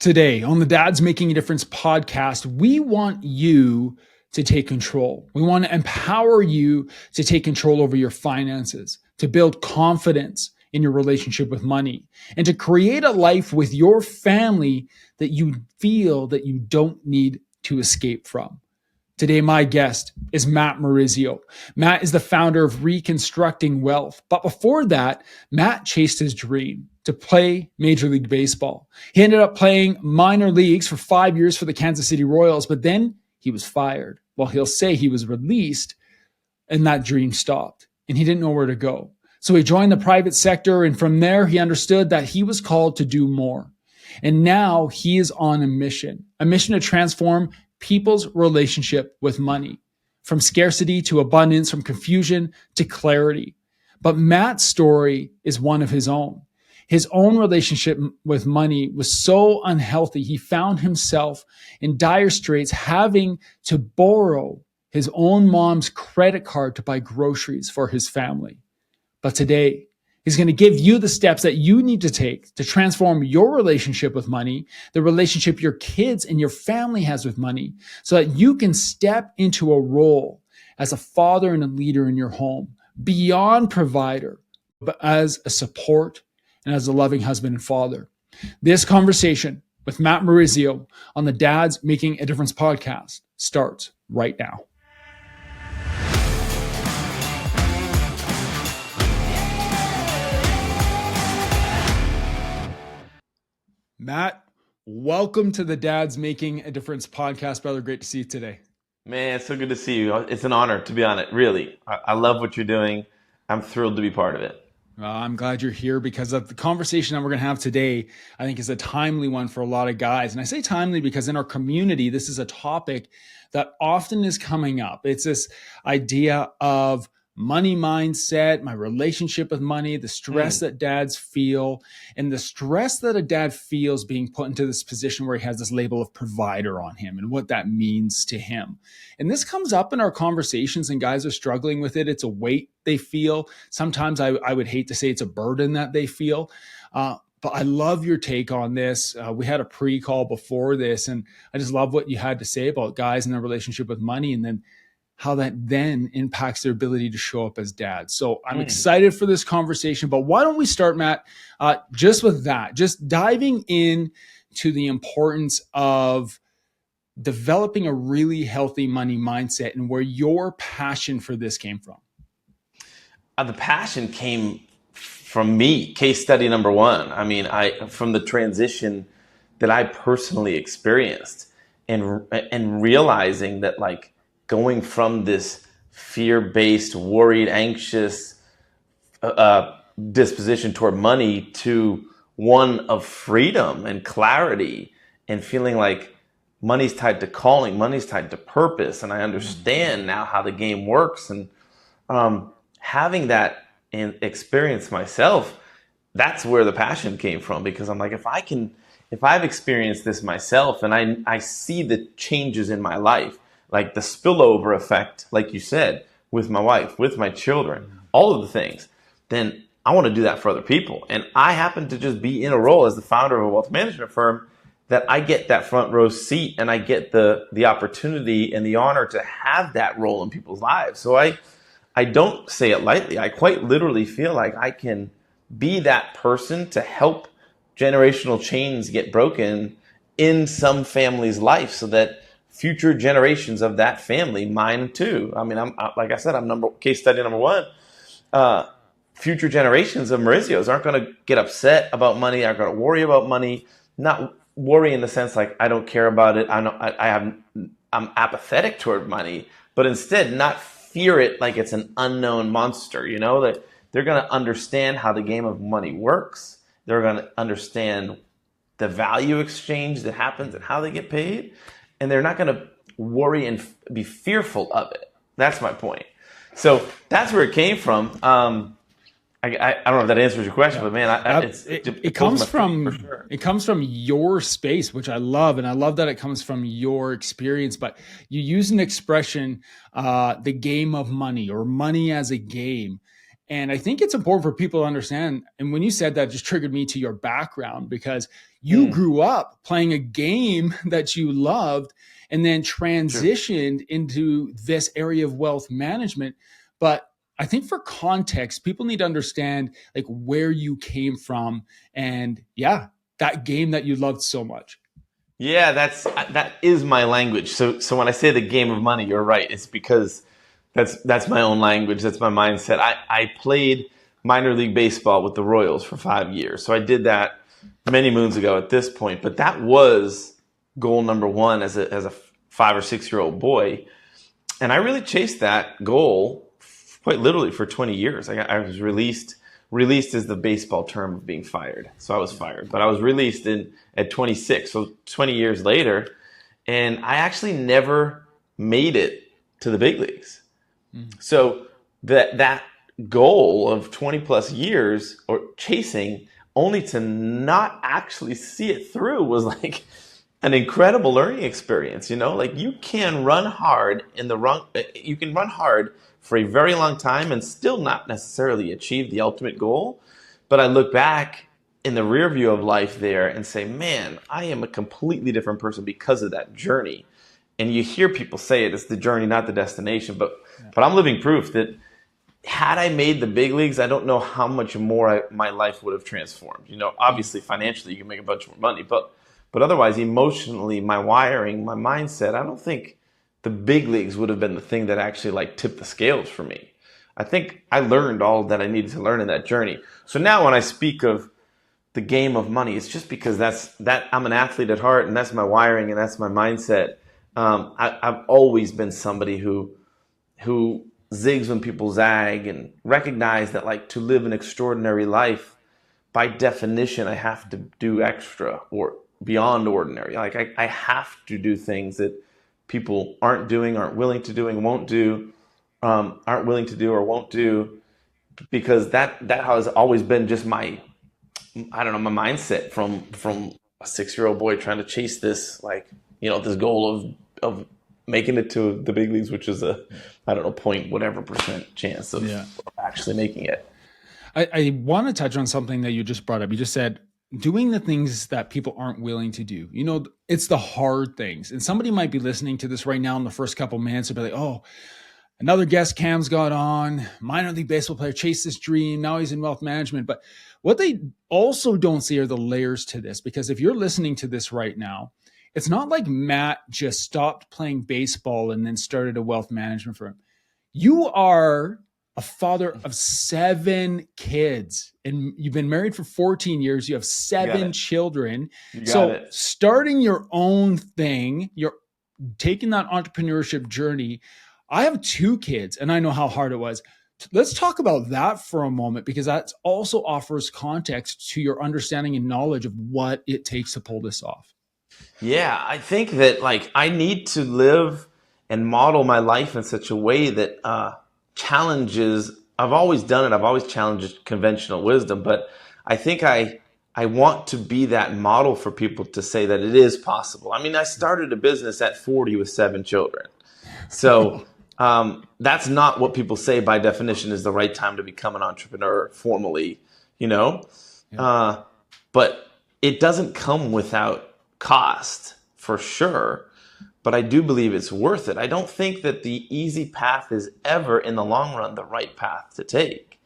Today on the Dad's Making a Difference podcast, we want you to take control. We want to empower you to take control over your finances, to build confidence in your relationship with money, and to create a life with your family that you feel that you don't need to escape from. Today, my guest is Matt Morizio. Matt is the founder of Reconstructing Wealth. But before that, Matt chased his dream to play Major League Baseball. He ended up playing minor leagues for 5 years for the Kansas City Royals, but then he was fired. Well, he'll say he was released and that dream stopped and he didn't know where to go. So he joined the private sector, and from there, he understood that he was called to do more. And now he is on a mission to transform people's relationship with money, from scarcity to abundance, from confusion to clarity. But Matt's story is one of his own. His own relationship with money was so unhealthy, he found himself in dire straits, having to borrow his own mom's credit card to buy groceries for his family. But today, he's going to give you the steps that you need to take to transform your relationship with money, the relationship your kids and your family has with money, so that you can step into a role as a father and a leader in your home, beyond provider, but as a support and as a loving husband and father. This conversation with Matt Morizio on the Dad's Making a Difference podcast starts right now. Matt, welcome to the Dad's Making a Difference podcast, brother. Great to see you today. Man, it's so good to see you. It's an honor to be on it, really. I love what you're doing. I'm thrilled to be part of it. I'm glad you're here because of the conversation that we're going to have today, I think is a timely one for a lot of guys. And I say timely because in our community, this is a topic that often is coming up. It's this idea of money mindset, my relationship with money, the stress that dads feel, and the stress that a dad feels being put into this position where he has this label of provider on him and what that means to him. And this comes up in our conversations, and guys are struggling with it. It's a weight they feel. Sometimes I would hate to say it's a burden that they feel. But I love your take on this. We had a pre-call before this, and I just love what you had to say about guys and their relationship with money, and then how that then impacts their ability to show up as dads. So I'm excited for this conversation, but why don't we start, Matt, just with that, just diving in to the importance of developing a really healthy money mindset and where your passion for this came from. The passion came from me, case study number one. I mean, from the transition that I personally experienced and realizing that, like, going from this fear-based, worried, anxious disposition toward money to one of freedom and clarity and feeling like money's tied to calling, money's tied to purpose. And I understand now how the game works. And having that experience myself, that's where the passion came from, because I'm like, if I've experienced this myself and I see the changes in my life, like the spillover effect, like you said, with my wife, with my children, all of the things, then I want to do that for other people. And I happen to just be in a role as the founder of a wealth management firm that I get that front row seat, and I get the opportunity and the honor to have that role in people's lives. So I don't say it lightly. I quite literally feel like I can be that person to help generational chains get broken in some family's life, so that future generations of that family, mine too. I mean, like I said, I'm case study number one. Future generations of Morizios aren't going to get upset about money, aren't going to worry about money, not worry in the sense like I don't care about it. I'm apathetic toward money, but instead not fear it like it's an unknown monster. You know, that they're going to understand how the game of money works. They're going to understand the value exchange that happens and how they get paid. And they're not going to worry and be fearful of it. That's my point. So that's where it came from. I don't know if that answers your question, but man, it comes from your space, which I love, and I love that it comes from your experience. But you use an expression, the game of money, or money as a game. And I think it's important for people to understand. And when you said that, it just triggered me to your background, because You grew up playing a game that you loved and then True. transitioned into this area of wealth management. But I think for context, people need to understand like where you came from and yeah, that game that you loved so much. Yeah, that is my language. So when I say the game of money, you're right. It's because that's my own language. That's my mindset. I played minor league baseball with the Royals for 5 years. So I did that many moons ago at this point. But that was goal number one as a 5 or 6 year old boy, and I really chased that goal quite literally for 20 years. I was released. Released is the baseball term of being fired. So I was fired, but I was released at 26. So 20 years later, and I actually never made it to the big leagues. So that goal of 20 plus years or chasing only to not actually see it through was like an incredible learning experience. Like you can run hard you can run hard for a very long time and still not necessarily achieve the ultimate goal. But I look back in the rear view of life there and say, man, I am a completely different person because of that journey. And you hear people say it's the journey, not the destination. But I'm living proof that had I made the big leagues, I don't know how much more my life would have transformed. Obviously financially you can make a bunch more money, but otherwise emotionally, my wiring, my mindset, I don't think the big leagues would have been the thing that actually like tipped the scales for me. I think I learned all that I needed to learn in that journey. So now when I speak of the game of money, it's just because that I'm an athlete at heart, and that's my wiring, and that's my mindset. I've always been somebody who zigs when people zag, and recognize that like to live an extraordinary life, by definition, I have to do extra or beyond ordinary. Like I have to do things that people aren't doing, aren't willing to do, and won't do, aren't willing to do or won't do, because that has always been just my, I don't know, my mindset from a 6 year old boy trying to chase this, like, this goal of making it to the big leagues, which is a, I don't know, point whatever % chance of actually making it. I want to touch on something that you just brought up. You just said doing the things that people aren't willing to do. It's the hard things. And somebody might be listening to this right now in the first couple minutes and be like, oh, another guest Cam's got on, minor league baseball player, chased this dream. Now he's in wealth management. But what they also don't see are the layers to this, because if you're listening to this right now, it's not like Matt just stopped playing baseball and then started a wealth management firm. You are a father of 7 kids, and you've been married for 14 years. You have 7 children. So starting your own thing, you're taking that entrepreneurship journey. I have 2 kids, and I know how hard it was. Let's talk about that for a moment, because that also offers context to your understanding and knowledge of what it takes to pull this off. Yeah, I think that like I need to live and model my life in such a way that challenges. I've always done it. I've always challenged conventional wisdom, but I think I want to be that model for people to say that it is possible. I mean, I started a business at 40 with 7 children, so that's not what people say by definition is the right time to become an entrepreneur formally, but it doesn't come without cost for sure, but I do believe it's worth it. I don't think that the easy path is ever in the long run the right path to take.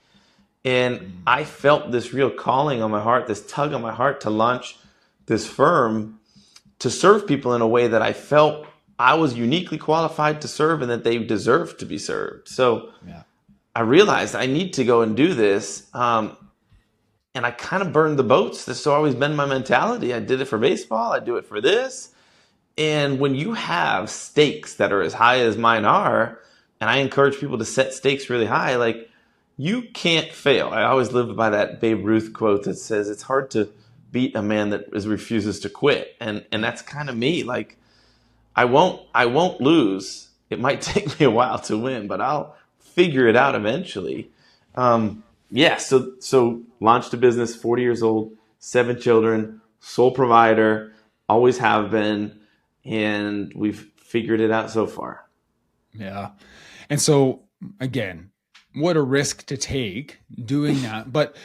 And I felt this real calling on my heart, this tug on my heart to launch this firm to serve people in a way that I felt I was uniquely qualified to serve and that they deserved to be served. So I realized I need to go and do this. And I kind of burned the boats. This has always been my mentality. I did it for baseball. I do it for this. And when you have stakes that are as high as mine are, and I encourage people to set stakes really high, like you can't fail. I always live by that Babe Ruth quote that says it's hard to beat a man that refuses to quit. And that's kind of me. Like I won't lose. It might take me a while to win, but I'll figure it out eventually. So launched a business, 40 years old, 7 children, sole provider, always have been, and we've figured it out so far. Yeah. And so again, what a risk to take doing that. But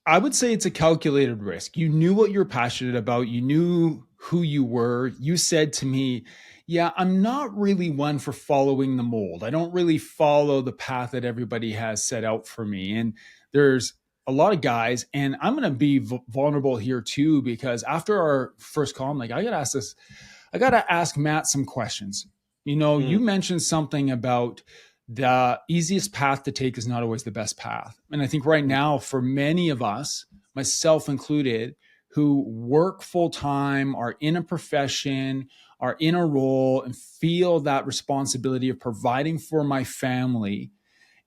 I would say it's a calculated risk. You knew what you're passionate about. You knew who you were. You said to me, yeah, I'm not really one for following the mold. I don't really follow the path that everybody has set out for me. And there's a lot of guys, and I'm going to be vulnerable here too, because after our first call, I'm like, I got to ask Matt some questions. You know, you Mm, mentioned something about the easiest path to take is not always the best path. And I think right now, for many of us, myself included, who work full time, are in a profession, are in a role, and feel that responsibility of providing for my family,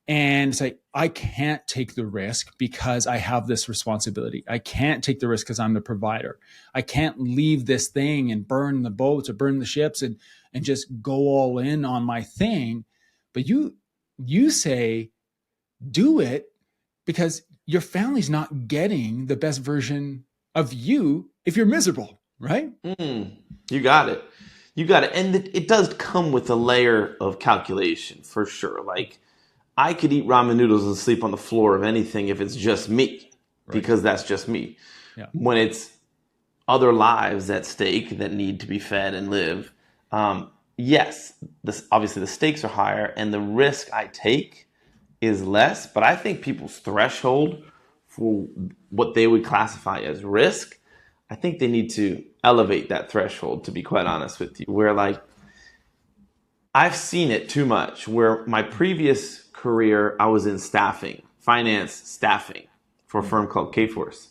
and it's like, I can't take the risk because I have this responsibility. I can't take the risk because I'm the provider. I can't leave this thing and burn the boats or burn the ships and just go all in on my thing. But you say do it because your family's not getting the best version of you if you're miserable, right? mm, you got it. You got it. And it does come with a layer of calculation for sure. Like, I could eat ramen noodles and sleep on the floor of anything if it's just me, Right. because that's just me. Yeah. When it's other lives at stake that need to be fed and live, yes, obviously the stakes are higher and the risk I take is less. But I think people's threshold for what they would classify as risk, I think they need to elevate that threshold, to be quite honest with you. Where, like, I've seen it too much, where my previous career, I was in staffing, finance staffing for a firm called Kforce.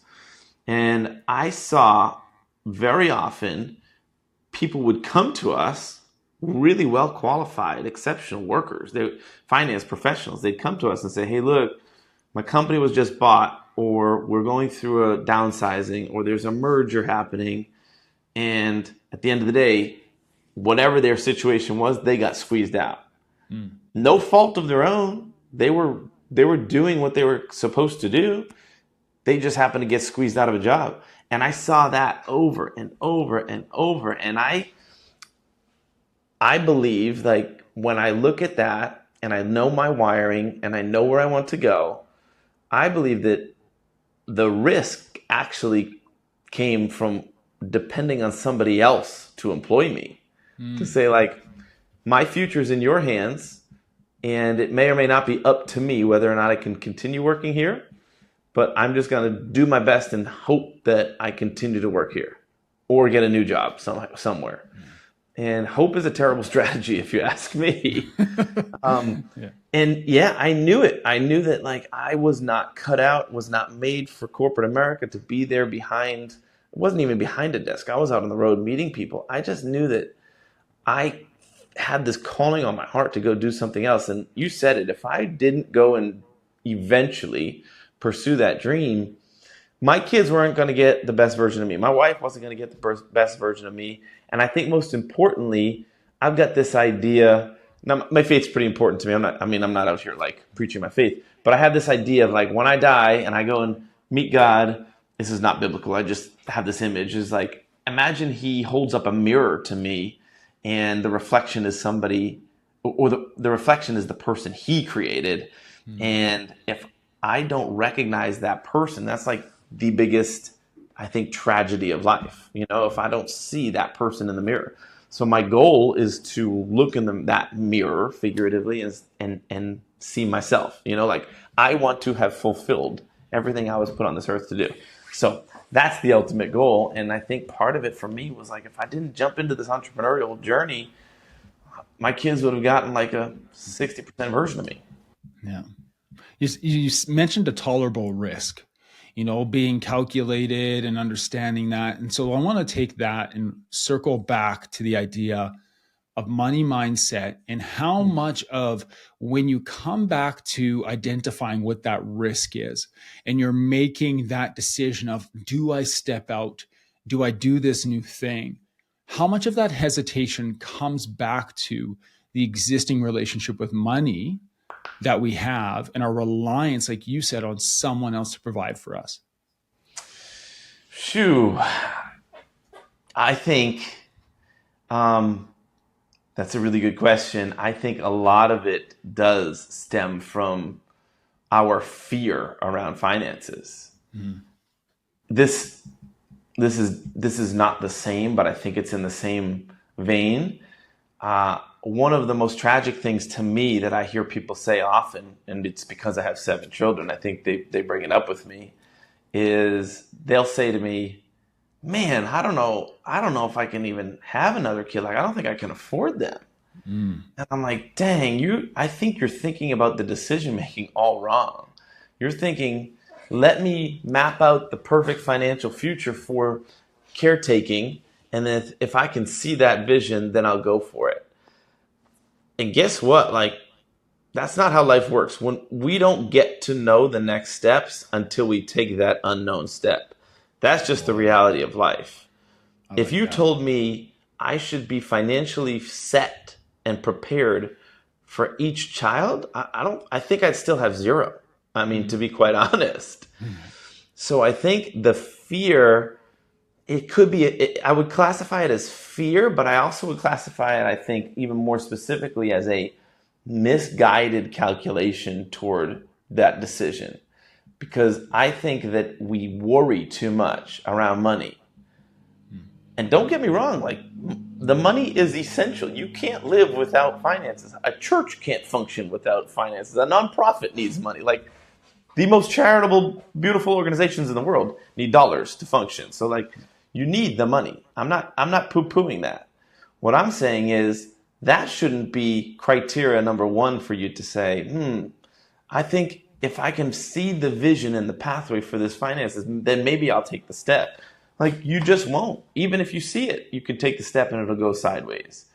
And I saw very often people would come to us, really well qualified, exceptional workers, they finance professionals. They'd come to us and say, "Hey, look, my company was just bought, or we're going through a downsizing, or there's a merger happening." And at the end of the day, whatever their situation was, they got squeezed out. Mm. No fault of their own. They were doing what they were supposed to do. They just happened to get squeezed out of a job. And I saw that over and over and over. And I believe, like, when I look at that and I know my wiring and I know where I want to go, I believe that the risk actually came from depending on somebody else to employ me. To Mm. say, like, my future's in your hands, and it may or may not be up to me whether or not I can continue working here, but I'm just going to do my best and hope that I continue to work here or get a new job somewhere. And hope is a terrible strategy, if you ask me. Yeah. And yeah, I knew it. I knew that, like, I was not cut out, was not made for corporate America to be there behind. It wasn't even behind a desk. I was out on the road meeting people. I just knew that I had this calling on my heart to go do something else. And you said it. If I didn't go and eventually pursue that dream, my kids weren't going to get the best version of me. My wife wasn't going to get the best version of me. And I think most importantly, I've got this idea. Now, my faith's pretty important to me. I'm not out here like preaching my faith, but I have this idea of, like, when I die and I go and meet God, this is not biblical. I just have this image, is like, imagine he holds up a mirror to me and the reflection is somebody, or the reflection is the person he created. Mm. And if I don't recognize that person, that's like the biggest, I think, tragedy of life. You know, if I don't see that person in the mirror. So my goal is to look in that mirror figuratively and see myself. You know, like, I want to have fulfilled everything I was put on this earth to do. So that's the ultimate goal. And I think part of it for me was, like, if I didn't jump into this entrepreneurial journey, my kids would have gotten like a 60% version of me. Yeah. You mentioned a tolerable risk, you know, being calculated and understanding that. And so I want to take that and circle back to the idea of money mindset and how much of, when you come back to identifying what that risk is and you're making that decision of, do I step out? Do I do this new thing? How much of that hesitation comes back to the existing relationship with money that we have and our reliance, like you said, on someone else to provide for us? Shoo. I think that's a really good question. I think a lot of it does stem from our fear around finances. This this is not the same, but I think it's in the same vein. One of the most tragic things to me that I hear people say often, and it's because I have 7 children, I think they bring it up with me, is they'll say to me, man, I don't know if I can even have another kid. Like, I don't think I can afford them. And I'm like, dang, I think you're thinking about the decision making all wrong. You're thinking, let me map out the perfect financial future for caretaking, and then if I can see that vision, then I'll go for it. And guess what? Like, that's not how life works. When we don't get to know the next steps until we take that unknown step. That's just the reality of life. If you told me I should be financially set and prepared for each child, I think I'd still have zero. I mean, to be quite honest. So I think the fear, it could be, I would classify it as fear, but I also would classify it, I think, even more specifically as a misguided calculation toward that decision. Because I think that we worry too much around money. And don't get me wrong, like, the money is essential. You can't live without finances. A church can't function without finances. A nonprofit needs money. Like, the most charitable, beautiful organizations in the world need dollars to function. So, like, you need the money. I'm not poo-pooing that. What I'm saying is that shouldn't be criteria number one for you to say, I think if I can see the vision and the pathway for this finances, then maybe I'll take the step. Like, you just won't. Even if you see it, you could take the step and it'll go sideways.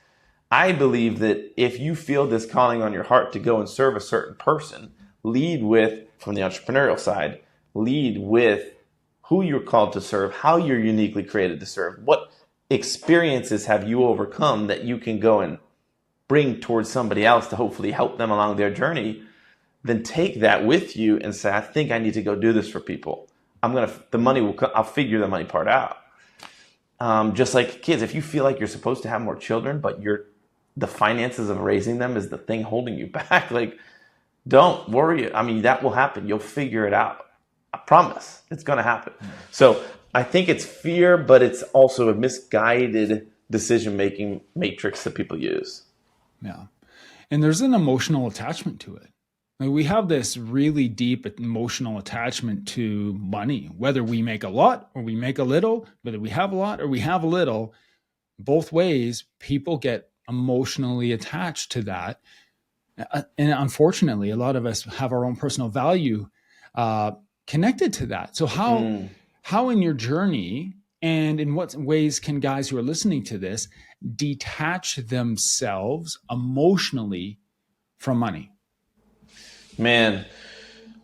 I believe that if you feel this calling on your heart to go and serve a certain person, lead with, from the entrepreneurial side, lead with who you're called to serve, how you're uniquely created to serve, what experiences have you overcome that you can go and bring towards somebody else to hopefully help them along their journey. Then take that with you and say, I think I need to go do this for people. I'll figure the money part out. Just like kids, if you feel like you're supposed to have more children, but the finances of raising them is the thing holding you back, like, don't worry. I mean, that will happen. You'll figure it out. I promise it's going to happen. So I think it's fear, but it's also a misguided decision-making matrix that people use. Yeah. And there's an emotional attachment to it. Like, we have this really deep emotional attachment to money, whether we make a lot or we make a little, whether we have a lot or we have a little, both ways, people get emotionally attached to that. And unfortunately, a lot of us have our own personal value connected to that. So how in your journey, and in what ways can guys who are listening to this detach themselves emotionally from money? Man,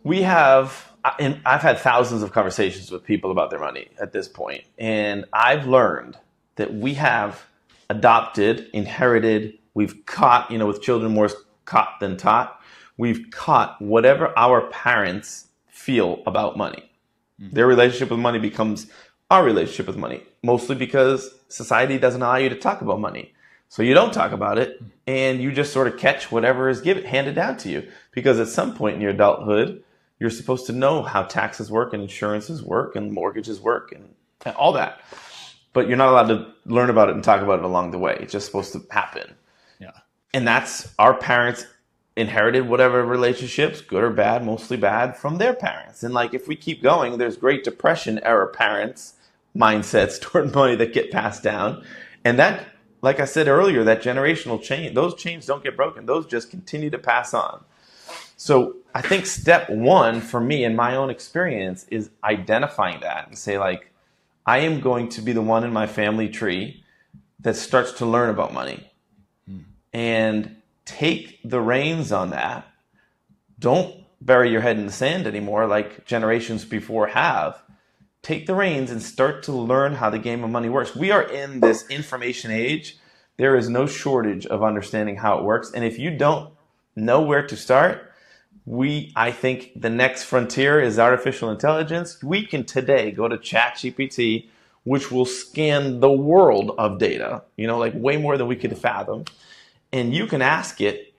I've had thousands of conversations with people about their money at this point, and I've learned that we have adopted, inherited, we've caught, with children more caught than taught, we've caught whatever our parents feel about money. Their relationship with money becomes our relationship with money, mostly because society doesn't allow you to talk about money. So you don't talk about it, and you just sort of catch whatever is handed down to you. Because at some point in your adulthood, you're supposed to know how taxes work and insurances work and mortgages work and all that. But you're not allowed to learn about it and talk about it along the way. It's just supposed to happen. Yeah. And that's, our parents inherited whatever relationships, good or bad, mostly bad, from their parents. And like, if we keep going, there's Great Depression era parents' mindsets toward money that get passed down. And that, like I said earlier, that generational chain, those chains don't get broken. Those just continue to pass on. So I think step one for me in my own experience is identifying that and say, like, I am going to be the one in my family tree that starts to learn about money and take the reins on that. Don't bury your head in the sand anymore like generations before have. Take the reins and start to learn how the game of money works. We are in this information age. There is no shortage of understanding how it works. And if you don't know where to start, I think the next frontier is artificial intelligence. We can today go to ChatGPT, which will scan the world of data, like way more than we could fathom. And you can ask it,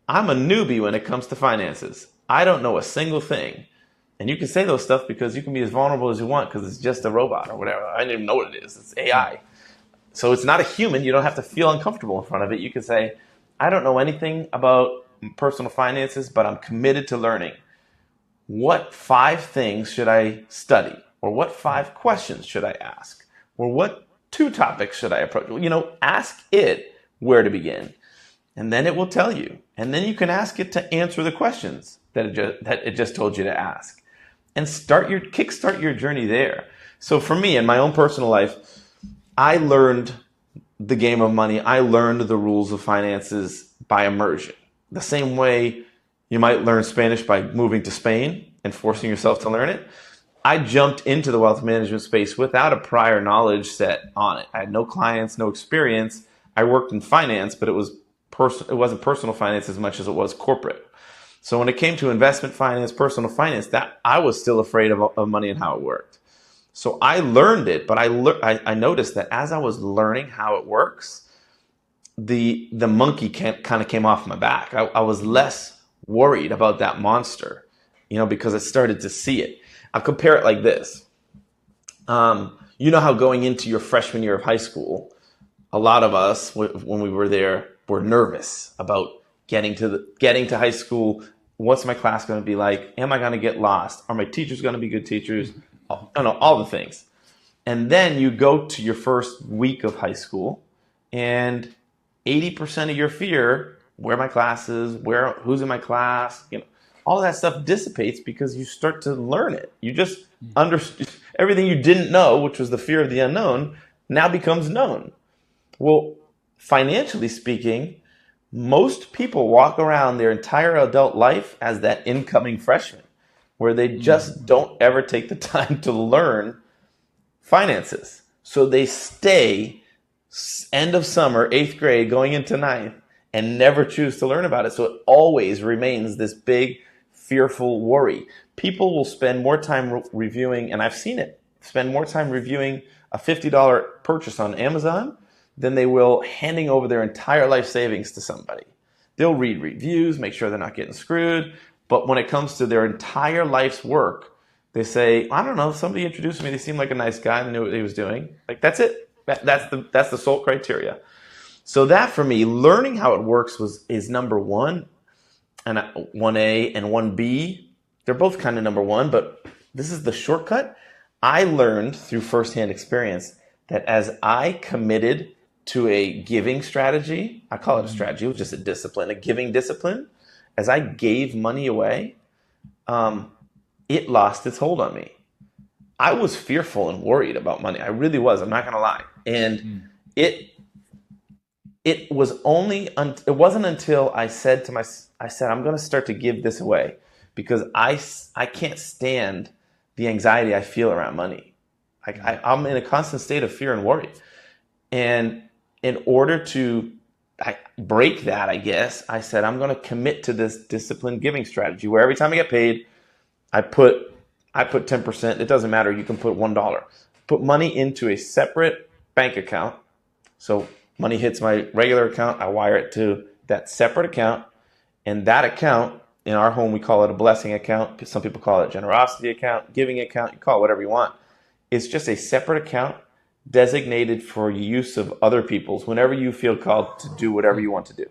I'm a newbie when it comes to finances. I don't know a single thing. And you can say those stuff because you can be as vulnerable as you want because it's just a robot or whatever. I didn't even know what it is. It's AI. So it's not a human. You don't have to feel uncomfortable in front of it. You can say, I don't know anything about personal finances, but I'm committed to learning. What 5 things should I study? Or what 5 questions should I ask? Or what 2 topics should I approach? Ask it where to begin. And then it will tell you. And then you can ask it to answer the questions that it just told you to ask. And kickstart your journey there. So for me, in my own personal life, I learned the game of money. I learned the rules of finances by immersion. The same way you might learn Spanish by moving to Spain and forcing yourself to learn it. I jumped into the wealth management space without a prior knowledge set on it. I had no clients, no experience. I worked in finance, but it wasn't personal finance as much as it was corporate. So when it came to investment finance, personal finance, that I was still afraid of money and how it worked. So I learned it, but I noticed that as I was learning how it works, the monkey kind of came off my back. I was less worried about that monster, because I started to see it. I'll compare it like this. You know how going into your freshman year of high school, a lot of us, when we were there, were nervous about getting to high school. What's my class going to be like? Am I going to get lost? Are my teachers going to be good teachers? All the things. And then you go to your first week of high school, and 80% of your fear, where are my classes, who's in my class, all of that stuff dissipates because you start to learn it. You just understand everything you didn't know, which was the fear of the unknown, now becomes known. Well, financially speaking, most people walk around their entire adult life as that incoming freshman, where they just don't ever take the time to learn finances. So they stay end of summer, 8th grade, going into 9th, and never choose to learn about it. So it always remains this big, fearful worry. People will spend more time reviewing, and I've seen it, spend more time reviewing a $50 purchase on Amazon than they will handing over their entire life savings to somebody. They'll read reviews, make sure they're not getting screwed. But when it comes to their entire life's work, they say, I don't know, somebody introduced me, they seemed like a nice guy and knew what he was doing. Like, that's it. That's the sole criteria. So that, for me, learning how it works is number 1, and 1A and 1B. They're both kind of number 1, but this is the shortcut. I learned through firsthand experience that as I committed to a giving strategy, I call it a strategy, it was just a discipline, a giving discipline. As I gave money away, it lost its hold on me. I was fearful and worried about money. I really was. I'm not going to lie. And it wasn't until I said I'm going to start to give this away because I can't stand the anxiety I feel around money. I'm in a constant state of fear and worry. And in order to break that, I guess, I said, I'm going to commit to this disciplined giving strategy where every time I get paid, I put 10%. It doesn't matter. You can put $1. Put money into a separate bank account. So money hits my regular account. I wire it to that separate account. And that account, in our home, we call it a blessing account. Some people call it a generosity account, giving account. You call it whatever you want. It's just a separate account designated for use of other people's whenever you feel called to do whatever you want to do.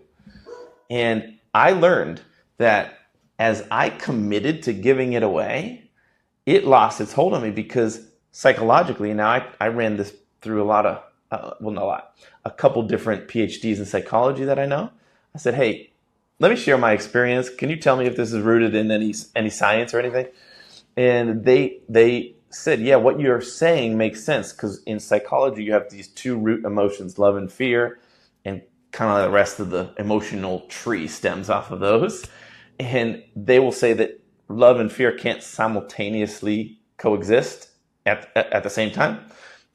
And I learned that as I committed to giving it away, it lost its hold on me because psychologically, now I ran this through a couple different PhDs in psychology that I know. I said, hey, let me share my experience. Can you tell me if this is rooted in any science or anything? And they said, yeah, what you're saying makes sense because in psychology, you have these 2 root emotions, love and fear, and kind of the rest of the emotional tree stems off of those. And they will say that love and fear can't simultaneously coexist at the same time.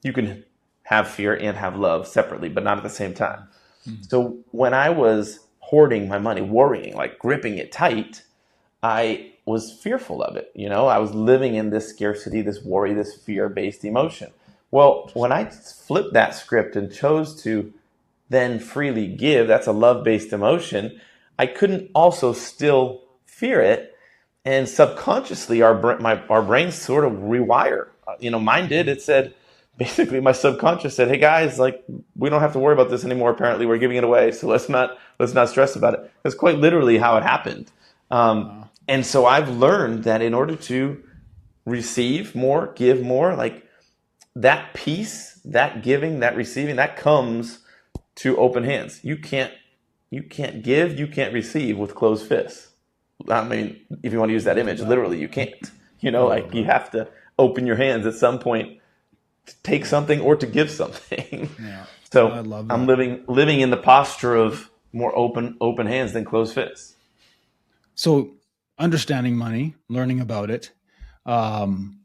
You can have fear and have love separately, but not at the same time. Mm-hmm. So when I was hoarding my money, worrying, like gripping it tight, I was fearful of it. I was living in this scarcity, this worry, this fear-based emotion. Well, when I flipped that script and chose to then freely give, that's a love-based emotion, I couldn't also still fear it. And subconsciously, our brains sort of rewire. Mine did. It said, basically, my subconscious said, "Hey guys, like we don't have to worry about this anymore. Apparently, we're giving it away, so let's not stress about it." That's quite literally how it happened. Wow. And so I've learned that in order to receive more, give more, like that peace, that giving, that receiving, that comes to open hands. You can't give, you can't receive with closed fists. I mean, if you want to use that image, literally you can't. Like you have to open your hands at some point to take something or to give something. Yeah. So I love that. I'm living in the posture of more open hands than closed fists. So understanding money, learning about it. Um,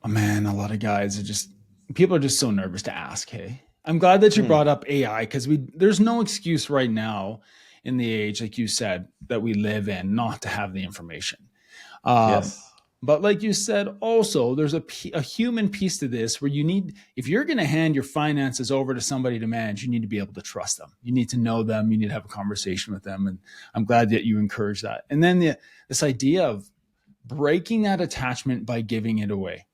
Man, a lot of guys people are just so nervous to ask. Hey, I'm glad that you brought up AI because there's no excuse right now in the age, like you said, that we live in not to have the information. Um, Yes. but like you said, also there's a human piece to this where if you're going to hand your finances over to somebody to manage, you need to be able to trust them. You need to know them. You need to have a conversation with them. And I'm glad that you encourage that. And then this idea of breaking that attachment by giving it away.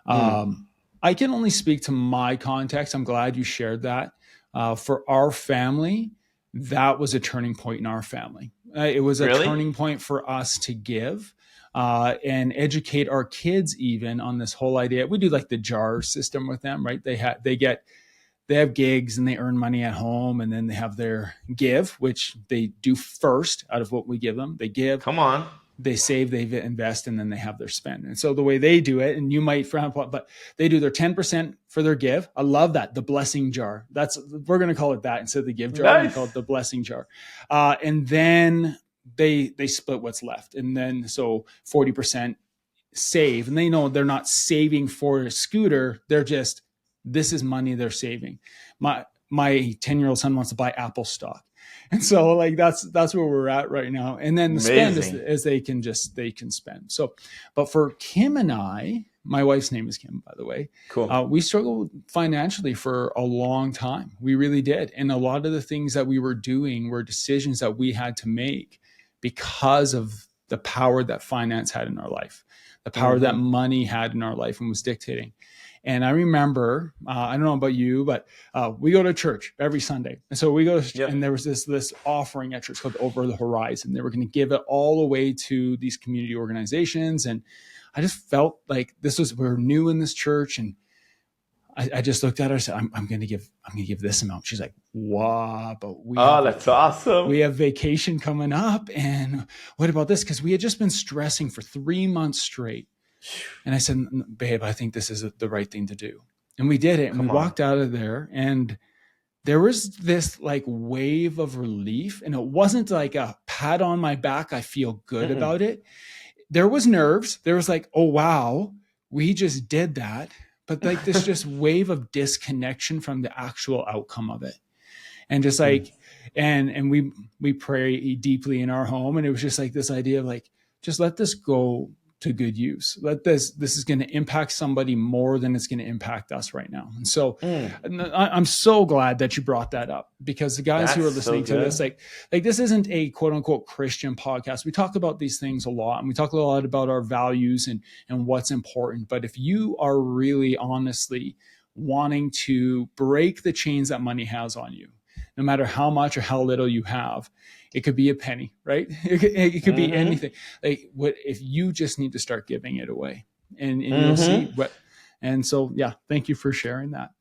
I can only speak to my context. I'm glad you shared that. For our family, that was a turning point in our family. It was a Really? turning point for us to give and educate our kids even on this whole idea. We do like the jar system with them, right? They have gigs and they earn money at home, and then they have their give, which they do first out of what we give them. They give, Come on. they save, they invest, and then they have their spend. And so the way they do it, and you might frown upon, but they do their 10% for their give. I love that. The blessing jar. We're going to call it that instead of the give jar. We're going to call it Nice. the blessing jar. And then they split what's left. And then so 40% save, and they know they're not saving for a scooter. This is money they're saving. My 10-year-old son wants to buy Apple stock. And so like that's where we're at right now. And then the spend Amazing. is they can spend. So, but for Kim and I, my wife's name is Kim, by the way. Cool. We struggled financially for a long time. We really did. And a lot of the things that we were doing were decisions that we had to make because of the power that finance had in our life, the power that money had in our life and was dictating. And I remember, I don't know about you, but we go to church every Sunday. And so we go, and there was this offering at church called Over the Horizon. They were going to give it all away to these community organizations. And I just felt like we're new in this church. And I just looked at her and said, I'm going to give this amount. She's like, wow, but That's awesome. we have vacation coming up. And what about this? Because we had just been stressing for 3 months straight. And I said, babe, I think this is the right thing to do. And we did it. And we walked out of there, and there was this like wave of relief. And it wasn't like a pat on my back. I feel good about it. There was nerves. There was like, oh, wow, we just did that. But like this just wave of disconnection from the actual outcome of it. And just like, and we pray deeply in our home. And it was just like this idea of like, just let this go to good use. This is going to impact somebody more than it's going to impact us right now. And so I'm so glad that you brought that up, because the guys who are listening to this, like this isn't a quote unquote Christian podcast. We talk about these things a lot, and we talk a lot about our values and what's important. But if you are really honestly wanting to break the chains that money has on you, no matter how much or how little you have, it could be a penny, right? It could be anything. Like what if you just need to start giving it away, and you'll see what. And so, yeah, thank you for sharing that.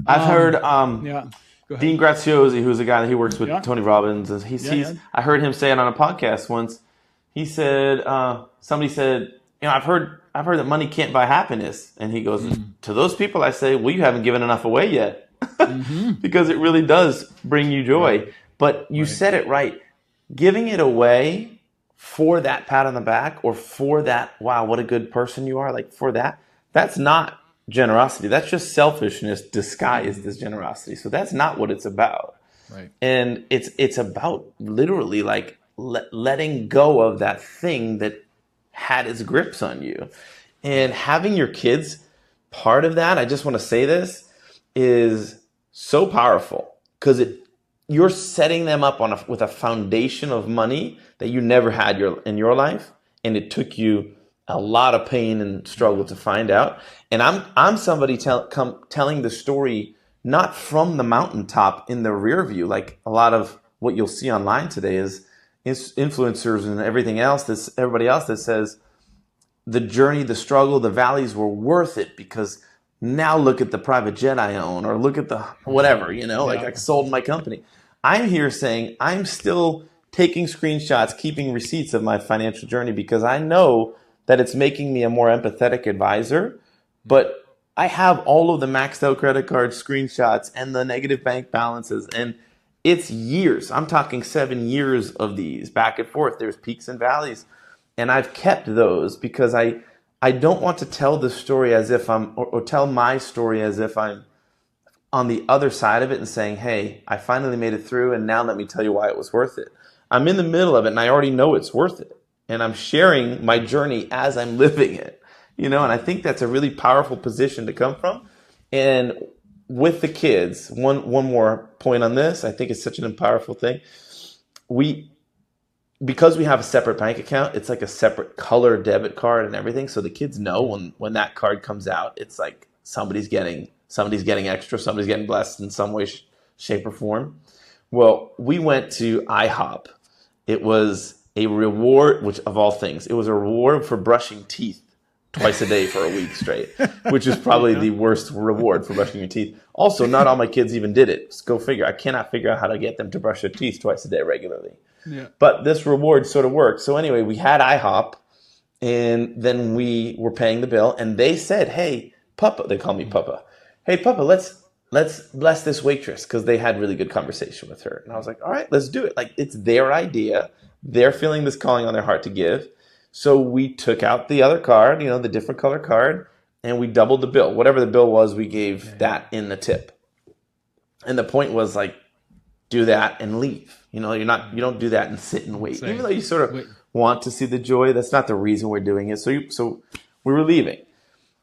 I've heard Go ahead. Dean Graziosi, who's a guy that he works with Tony Robbins, and I heard him say it on a podcast once. He said, somebody said, I've heard that money can't buy happiness, and he goes, to those people I say, well, you haven't given enough away yet, because it really does bring you joy. Right. But you said it right. Giving it away for that pat on the back, or for that, wow, what a good person you are, like for that's not generosity. That's just selfishness disguised as generosity. So that's not what it's about. Right. And it's about literally like letting go of that thing that had its grips on you. And having your kids part of that, I just want to say this, is so powerful, because you're setting them up with a foundation of money that you never had in your life, and it took you a lot of pain and struggle to find out. And I'm somebody telling the story not from the mountaintop in the rear view, like a lot of what you'll see online today is influencers and everything else. Everybody else that says the journey, the struggle, the valleys were worth it because now look at the private jet I own, or look at the whatever, like I sold my company. I'm here saying I'm still taking screenshots, keeping receipts of my financial journey because I know that it's making me a more empathetic advisor. But I have all of the maxed out credit card screenshots and the negative bank balances, and it's years. I'm talking 7 years of these back and forth. There's peaks and valleys. And I've kept those because I don't want to tell the story as if or tell my story as if I'm on the other side of it and saying, hey, I finally made it through and now let me tell you why it was worth it. I'm in the middle of it and I already know it's worth it. And I'm sharing my journey as I'm living it, and I think that's a really powerful position to come from. And with the kids, one more point on this, I think it's such an powerful thing. Because we have a separate bank account, it's like a separate color debit card and everything. So the kids know when that card comes out, it's like somebody's getting extra, somebody's getting blessed in some way, shape, or form. Well, we went to IHOP. It was a reward, which of all things, it was a reward for brushing teeth twice a day for a week straight, which is probably the worst reward for brushing your teeth. Also, not all my kids even did it. So go figure. I cannot figure out how to get them to brush their teeth twice a day regularly. Yeah. But this reward sort of worked. So anyway, we had IHOP, and then we were paying the bill, and they said, hey, Papa, they call me Papa. Hey, Papa, let's bless this waitress, because they had really good conversation with her. And I was like, all right, let's do it. Like, it's their idea. They're feeling this calling on their heart to give. So we took out the other card, the different color card, and we doubled the bill. Whatever the bill was, we gave that in the tip. And the point was like, do that and leave. You don't do that and sit and wait. Even though you sort of want to see the joy, that's not the reason we're doing it. So we were leaving.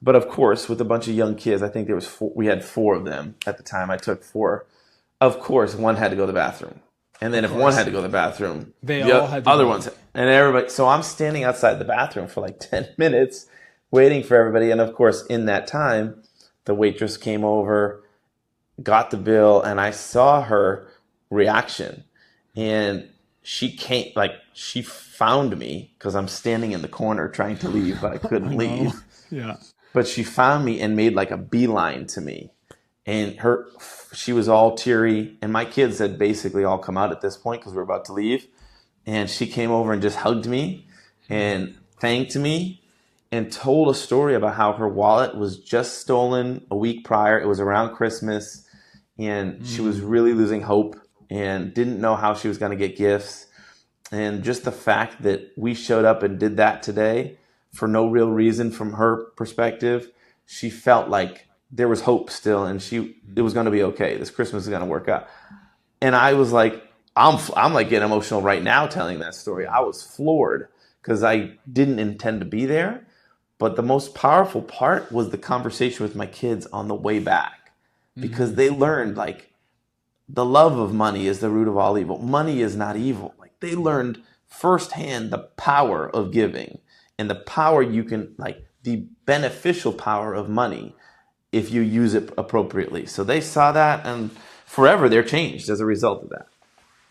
But of course, with a bunch of young kids, I think we had 4 of them at the time. I took 4. Of course, one had to go to the bathroom. And then if one had to go to the bathroom, the other ones, and everybody. So I'm standing outside the bathroom for like 10 minutes waiting for everybody. And of course, in that time, the waitress came over, got the bill, and I saw her reaction. And she found me because I'm standing in the corner trying to leave, but I couldn't leave. Yeah. But she found me and made like a beeline to me. And she was all teary. And my kids had basically all come out at this point because we're about to leave. And she came over and just hugged me and thanked me and told a story about how her wallet was just stolen a week prior. It was around Christmas. And she was really losing hope and didn't know how she was going to get gifts. And just the fact that we showed up and did that today for no real reason from her perspective, she felt like there was hope still, and it was going to be okay. This Christmas is going to work out. And I was like, I'm like getting emotional right now telling that story. I was floored because I didn't intend to be there. But the most powerful part was the conversation with my kids on the way back, because they learned like the love of money is the root of all evil. Money is not evil. Like, they learned firsthand the power of giving and the power the beneficial power of money if you use it appropriately. So they saw that, and forever they're changed as a result of that.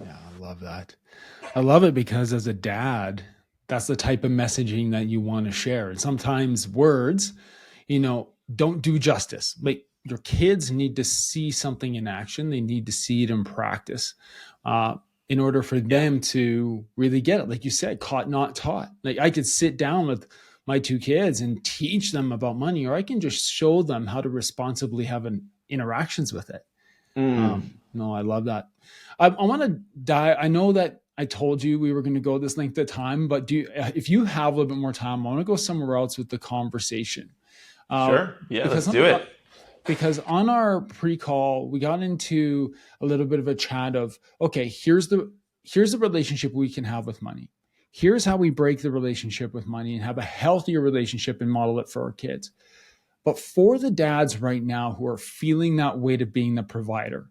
Yeah, I love that. I love it because as a dad, that's the type of messaging that you want to share. And sometimes words, don't do justice. Like, your kids need to see something in action. They need to see it in practice in order for them to really get it. Like you said, caught, not taught. Like, I could sit down with my 2 kids and teach them about money, or I can just show them how to responsibly have interactions with it. No, I love that. I want to dive. I know that I told you we were going to go this length of time, but if you have a little bit more time, I want to go somewhere else with the conversation. Sure. Yeah, let's do it. Because on our pre-call, we got into a little bit of a chat of, okay, here's the relationship we can have with money. Here's how we break the relationship with money and have a healthier relationship and model it for our kids. But for the dads right now who are feeling that weight of being the provider,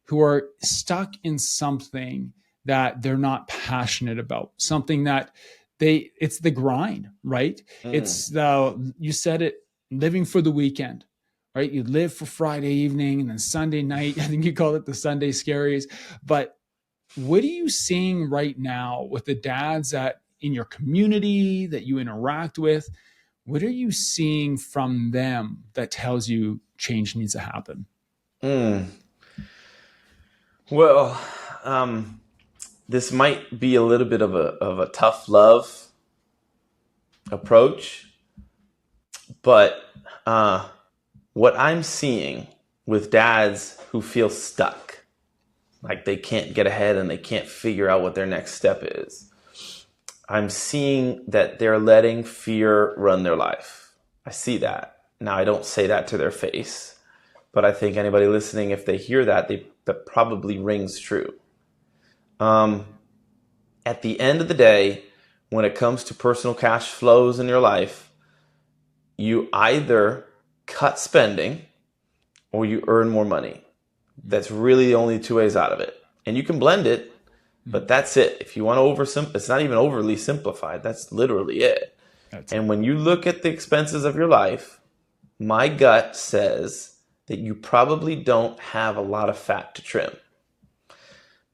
who are stuck in something that they're not passionate about, something that it's the grind, right? Mm. It's the, you said it, living for the weekend, right? You live for Friday evening and then Sunday night. I think you call it the Sunday scaries. But what are you seeing right now with the dads that in your community that you interact with? What are you seeing from them that tells you change needs to happen? Mm. Well, this might be a little bit of a tough love approach, but what I'm seeing with dads who feel stuck, like they can't get ahead and they can't figure out what their next step is, I'm seeing that they're letting fear run their life. I see that. Now, I don't say that to their face, but I think anybody listening, if they hear that, that probably rings true. At the end of the day, when it comes to personal cash flows in your life, you either cut spending or you earn more money. That's really the only two ways out of it. And you can blend it, but that's it. If you want to it's not even overly simplified. That's literally it. That's And when you look at the expenses of your life, my gut says that you probably don't have a lot of fat to trim.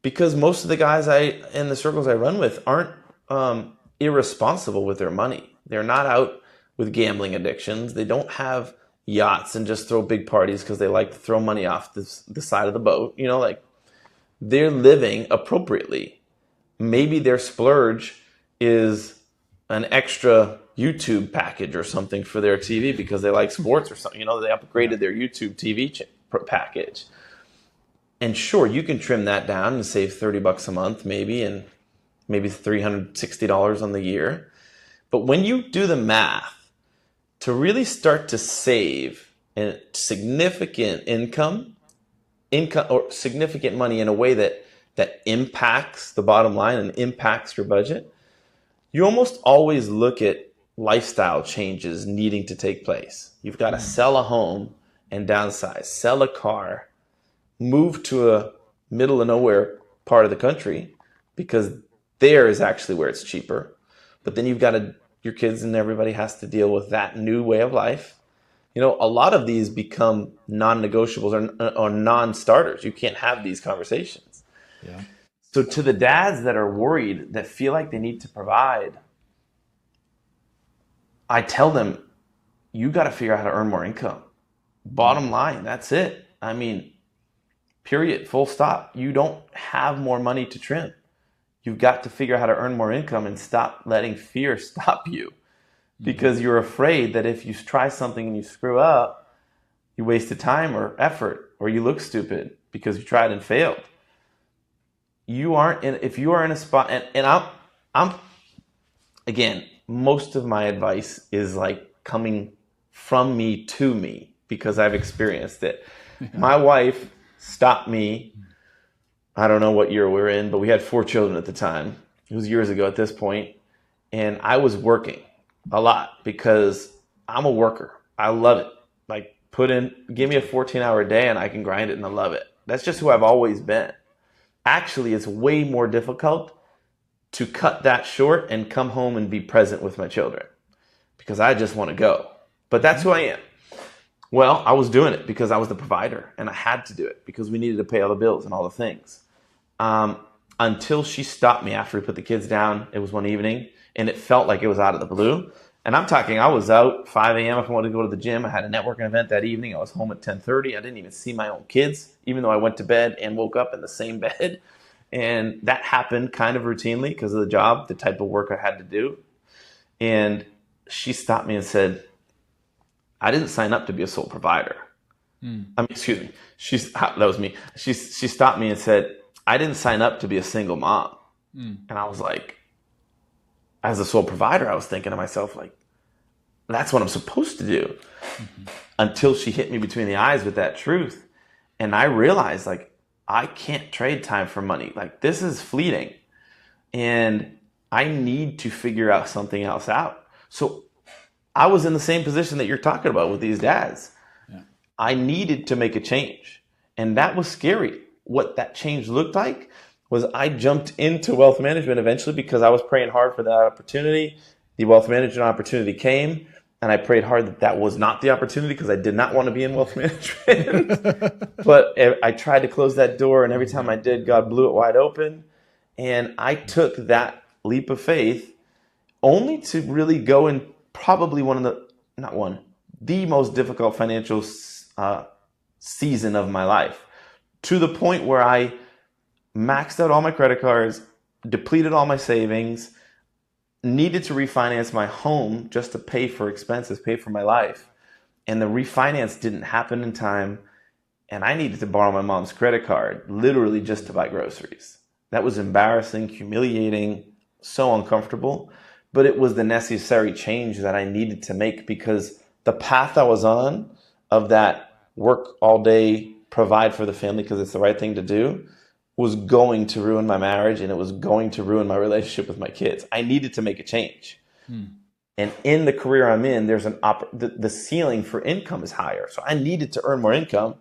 Because most of the guys in the circles I run with aren't irresponsible with their money. They're not out with gambling addictions. They don't have yachts and just throw big parties because they like to throw money off the side of the boat. Like they're living appropriately. Maybe their splurge is an extra YouTube package or something for their TV because they like sports or something. They upgraded their YouTube TV package. And sure, you can trim that down and save $30 a month maybe, and maybe $360 on the year. But when you do the math, to really start to save a significant income or significant money in a way that impacts the bottom line and impacts your budget, you almost always look at lifestyle changes needing to take place. You've got to sell a home and downsize, sell a car, move to a middle of nowhere part of the country because there is actually where it's cheaper. But then your kids and everybody has to deal with that new way of life. A lot of these become non-negotiables or non-starters. You can't have these conversations. Yeah. So to the dads that are worried, that feel like they need to provide, I tell them, you got to figure out how to earn more income. Bottom line, that's it. I mean, period, full stop. You don't have more money to trim. You've got to figure out how to earn more income and stop letting fear stop you. Because you're afraid that if you try something and you screw up, you wasted time or effort, or you look stupid because you tried and failed. If you are in a spot, and I'm again, most of my advice is like coming from me to me because I've experienced it. My wife stopped me. I don't know what year we're in, but we had 4 children at the time. It was years ago at this point. And I was working a lot because I'm a worker. I love it. Like give me a 14-hour day and I can grind it and I love it. That's just who I've always been. Actually, it's way more difficult to cut that short and come home and be present with my children because I just want to go. But that's who I am. Well, I was doing it because I was the provider and I had to do it because we needed to pay all the bills and all the things. Until she stopped me after we put the kids down. It was one evening and it felt like it was out of the blue. And I'm talking, I was out 5 a.m. if I wanted to go to the gym. I had a networking event that evening. I was home at 10:30. I didn't even see my own kids, even though I went to bed and woke up in the same bed. And that happened kind of routinely because of the job, the type of work I had to do. And she stopped me and said, I didn't sign up to be a sole provider. Excuse me. That was me. She stopped me and said, I didn't sign up to be a single mom. And I was like, as a sole provider, I was thinking to myself, like, that's what I'm supposed to do. Until she hit me between the eyes with that truth. And I realized, like, I can't trade time for money. Like, this is fleeting. And I need to figure out something else out. So I was in the same position that you're talking about with these dads. Yeah. I needed to make a change. And that was scary. What that change looked like was I jumped into wealth management eventually because I was praying hard for that opportunity. The wealth management opportunity came, and I prayed hard that that was not the opportunity because I did not want to be in wealth management. But I tried to close that door, and every time I did, God blew it wide open. And I took that leap of faith only to really go in probably the most difficult financial season of my life, to the point where I maxed out all my credit cards, depleted all my savings, needed to refinance my home just to pay for expenses, pay for my life. And the refinance didn't happen in time. And I needed to borrow my mom's credit card, literally just to buy groceries. That was embarrassing, humiliating, so uncomfortable. But it was the necessary change that I needed to make, because the path I was on of that work all day, provide for the family because it's the right thing to do, was going to ruin my marriage, and it was going to ruin my relationship with my kids. I needed to make a change. And in the career I'm in, there's the ceiling for income is higher. So I needed to earn more income.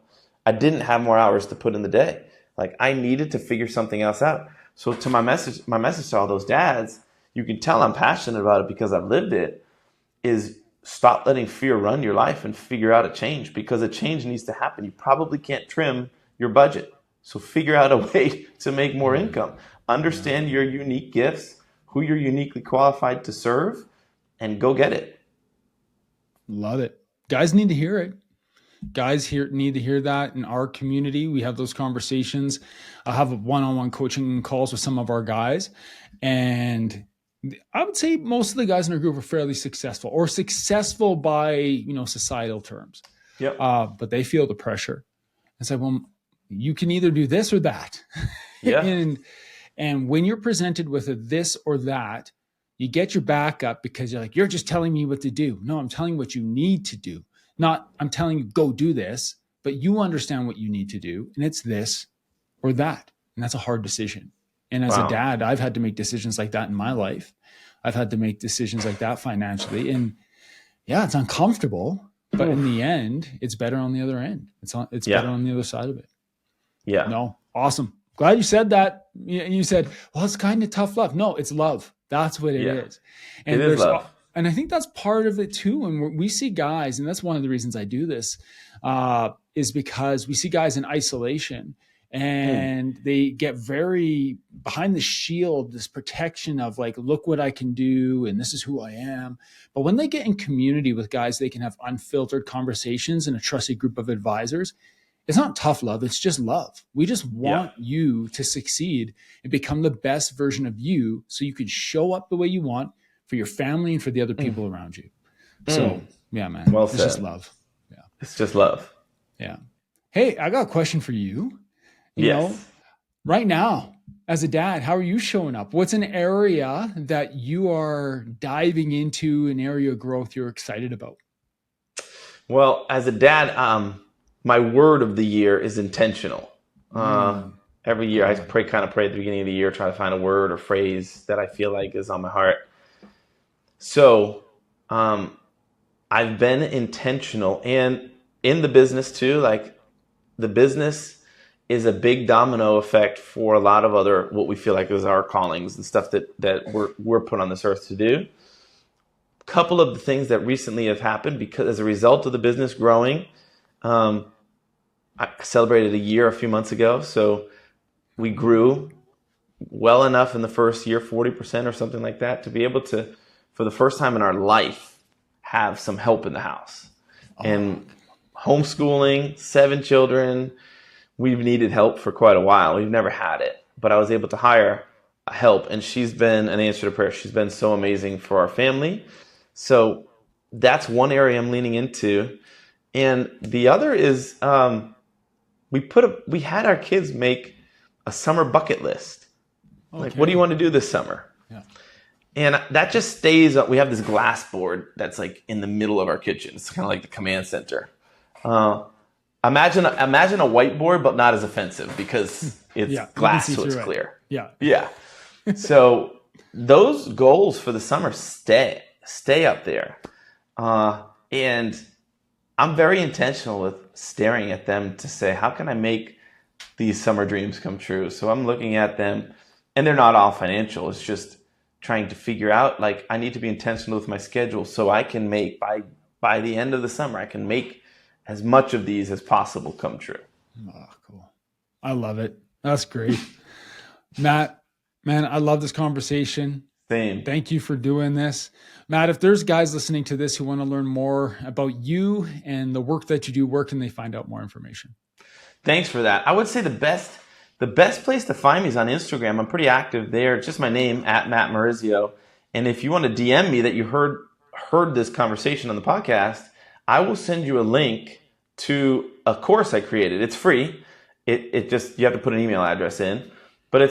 I didn't have more hours to put in the day. Like, I needed to figure something else out. So to my message to all those dads, you can tell I'm passionate about it because I've lived it, is stop letting fear run your life and figure out a change, because a change needs to happen. You probably can't trim your budget. So figure out a way to make more income. Understand your unique gifts, who you're uniquely qualified to serve, and go get it. Love it. Guys need to hear it. Guys need to hear that. In our community, we have those conversations. I have one-on-one coaching calls with some of our guys, and I would say most of the guys in our group are fairly successful, or successful by societal terms. Yep. But they feel the pressure. It's like, well, you can either do this or that. Yeah. and when you're presented with a this or that, you get your back up, because you're like, you're just telling me what to do. No, I'm telling you what you need to do. Not, I'm telling you, go do this, but you understand what you need to do. And it's this or that. And that's a hard decision. And as a dad, I've had to make decisions like that in my life. I've had to make decisions like that financially. And yeah, it's uncomfortable, but in the end, it's better on the other end. It's better on the other side of it. Yeah. No, awesome. Glad you said that. You said, well, it's kind of tough love. No, it's love. That's what it is. And it is love. And I think that's part of it too. And we see guys, and that's one of the reasons I do this, is because we see guys in isolation, and they get very behind the shield, this protection of like, look what I can do, and this is who I am. But when they get in community with guys, they can have unfiltered conversations and a trusted group of advisors. It's not tough love. It's just love. We just want you to succeed and become the best version of you, so you can show up the way you want for your family and for the other people around you. So yeah, man, well it's said. just love. Yeah. It's just love. Yeah. Hey, I got a question for you. You know, right now, as a dad, how are you showing up? What's an area that you are diving into, an area of growth you're excited about? Well, as a dad, my word of the year is intentional. Every year I pray at the beginning of the year, try to find a word or phrase that I feel like is on my heart. So I've been intentional, and in the business too, like the business is a big domino effect for a lot of other, what we feel like is our callings and stuff that we're put on this earth to do. A couple of the things that recently have happened, because as a result of the business growing, I celebrated a year a few months ago. So we grew well enough in the first year, 40% or something like that, to be able to, for the first time in our life, have some help in the house. And homeschooling, 7 children, we've needed help for quite a while. We've never had it, but I was able to hire help, and she's been an answer to prayer. She's been so amazing for our family. So that's one area I'm leaning into. And the other is we had our kids make a summer bucket list. Okay. Like, what do you want to do this summer? Yeah. And that just stays up. We have this glass board that's like in the middle of our kitchen. It's kind of like the command center. Imagine a whiteboard, but not as offensive, because it's glass, so it's clear. Yeah. Yeah. So those goals for the summer stay up there. And I'm very intentional with staring at them to say, how can I make these summer dreams come true. So I'm looking at them, and they're not all financial. It's just trying to figure out, like, I need to be intentional with my schedule so I can make, by the end of the summer, I can make as much of these as possible come true. Oh, cool. I love it. That's great. Matt, man, I love this conversation. Same. Thank you for doing this. Matt, if there's guys listening to this who want to learn more about you and the work that you do, where can they find out more information? Thanks for that. I would say the best place to find me is on Instagram. I'm pretty active there. It's just my name, at Matt Morizio. And if you want to DM me that you heard this conversation on the podcast, I will send you a link to a course I created. It's free. It just, you have to put an email address in. But I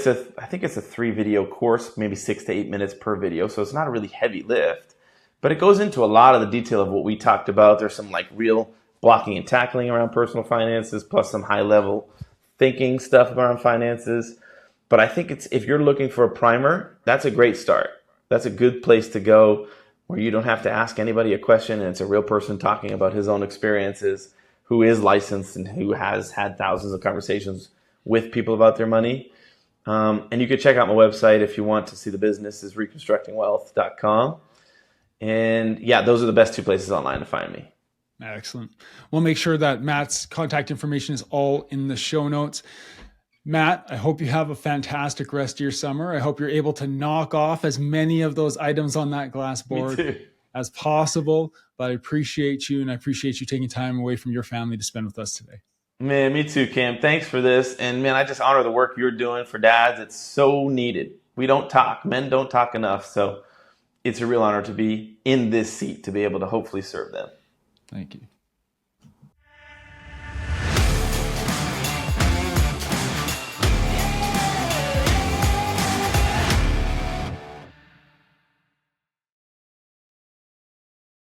think it's a 3-video course, maybe 6 to 8 minutes per video. So it's not a really heavy lift, but it goes into a lot of the detail of what we talked about. There's some like real blocking and tackling around personal finances, plus some high level thinking stuff around finances. But I think if you're looking for a primer, that's a great start. That's a good place to go, where you don't have to ask anybody a question, and it's a real person talking about his own experiences, who is licensed and who has had thousands of conversations with people about their money. And you can check out my website if you want to see the business, is reconstructingwealth.com. And yeah, those are the best 2 places online to find me. Excellent. We'll make sure that Matt's contact information is all in the show notes. Matt, I hope you have a fantastic rest of your summer. I hope you're able to knock off as many of those items on that glass board as possible. But I appreciate you, and I appreciate you taking time away from your family to spend with us today. Man, me too, Cam. Thanks for this. And man, I just honor the work you're doing for dads. It's so needed. We don't talk. Men don't talk enough. So it's a real honor to be in this seat, to be able to hopefully serve them. Thank you.